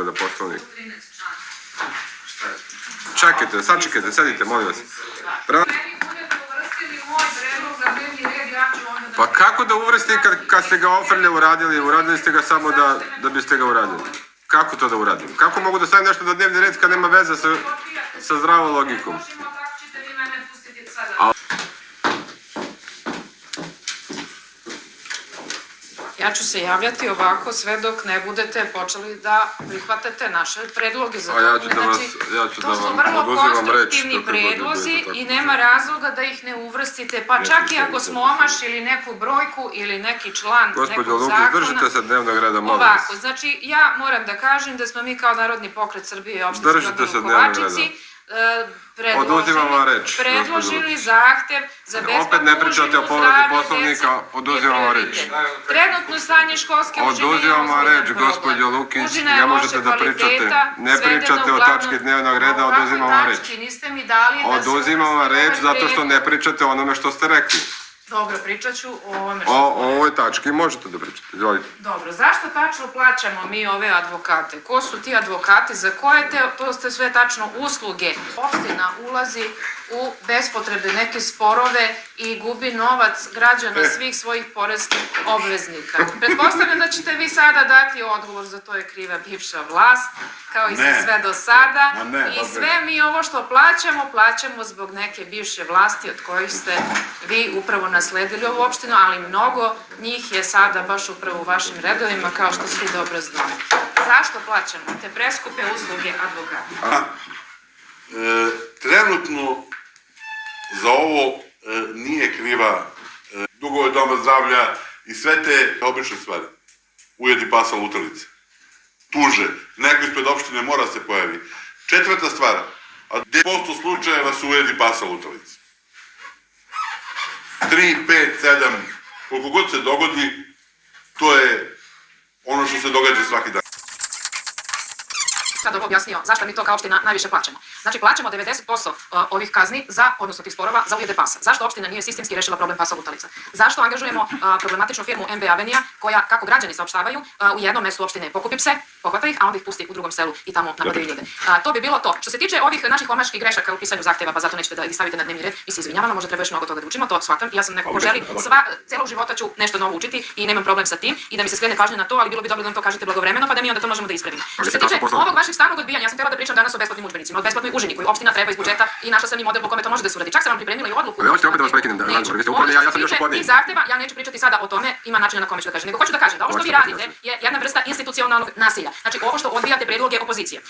povreda poslovnika. Čekajte, sačekajte, sedite, molim vas. Pa kako da uvrsti kad ste ga ofrlje uradili? Uradili ste ga samo da biste ga uradili. Kako to da uradim? Kako mogu da stavim nešto na dnevni red kad nema veze sa zdravom logikom? Ja ću se javljati ovako sve dok ne budete počeli da prihvatate naše predloge za to. To su vrlo konstruktivni predlozi i nema razloga da ih ne uvrstite, pa čak i ako smo omašili neku brojku ili neki član nekog zakona. Gospođo Lukić, držite se dnevnog reda, molim vas. Ovako, znači ja moram da kažem da smo mi kao Narodni pokret Srbije i opštinski odbor u Kovačici predložili zahtev za besplatnu užinu zdravlje dece je prioritet. Trenutno stanje školske užine je ozbiljan problem. Užina je loše kvaliteta, svedena uglavnom ovakve tačke, niste mi dali da se uvrsti Oduzimam vam reč zato što ne pričate o onome što ste rekli. Dobro, pričat ću o ovome što... O ovoj tački možete da pričate, izvolite. Dobro, zašto tačno plaćamo mi ove advokate? Ko su ti advokati? Za koje to ste sve tačno usluge? Opština ulazi u bespotrebne neke sporove i gubi novac građana svih svojih poreskih obveznika. Pretpostavljam da ćete vi sada dati odgovor za to je kriva bivša vlast, kao i za sve do sada. I sve mi ovo što plaćamo zbog neke bivše vlasti od kojih ste vi upravo nasledili ovu opštinu, ali mnogo njih je sada baš upravo u vašim redovima, kao što svi dobro znaju. Zašto plaćamo te preskupe usluge advokata? Trenutno za ovo nije kriva dugove doma zdravlja i sve te obične stvari. Ujedi pasa lutalice. Tuže. Neko ispred opštine mora se pojavi. Četvrta stvar. 10% slučajeva su ujedi pasa lutalice. 3, 5, 7, koliko god se dogodi, to je ono što se događa svaki dan. Sad ovo objasnio zašto mi to kao opština najviše plaćamo. Znači plaćamo 90% ovih kazni, odnosno tih sporova za ujede pasa. Zašto opština nije sistemski rešila problem pasa lutalica? Zašto angažujemo problematičnu firmu MB Avenija koja, kako građani saopštavaju, u jednom mestu opštine pokupi pse, pohvata ih, a onda ih pusti u drugom selu i tamo napadaju ljude. To bi bilo to. Što se tiče ovih naših omaških grešaka u pisanju zahteva, pa zato nećete da ih stavite na dnevni red, mi se izvinjavamo, možda treba još mnogo toga da učimo, to shvatam. Ja sam neko ko želi celog života ću nešto novo učiti i nemam problem sa tim i da mi se skrene pažnja na to, ali bilo bi dobro da nam to kažete blagovremeno pa da mi onda to možemo da ispravimo. Što se tiče ovog vašeg stalnog odbijanja, ja sam htjela da pričam danas o besplatnim udžbenicima, o besplatnoj užini koju opština treba iz budžeta i našla sam i model po kome to može da se uradi. Čak sam vam pripremila i odluku. Hoćete opet da vas prekinem, ja sam još uporniji. Tih zahteva, ja neću pričati sada o tome, ima načina na kome ću da kažem, nego hoću da kažem da ovo što vi radite je jedna vrsta institucionalnog nasilja. Znači ovo što odbijate predloge opozicije.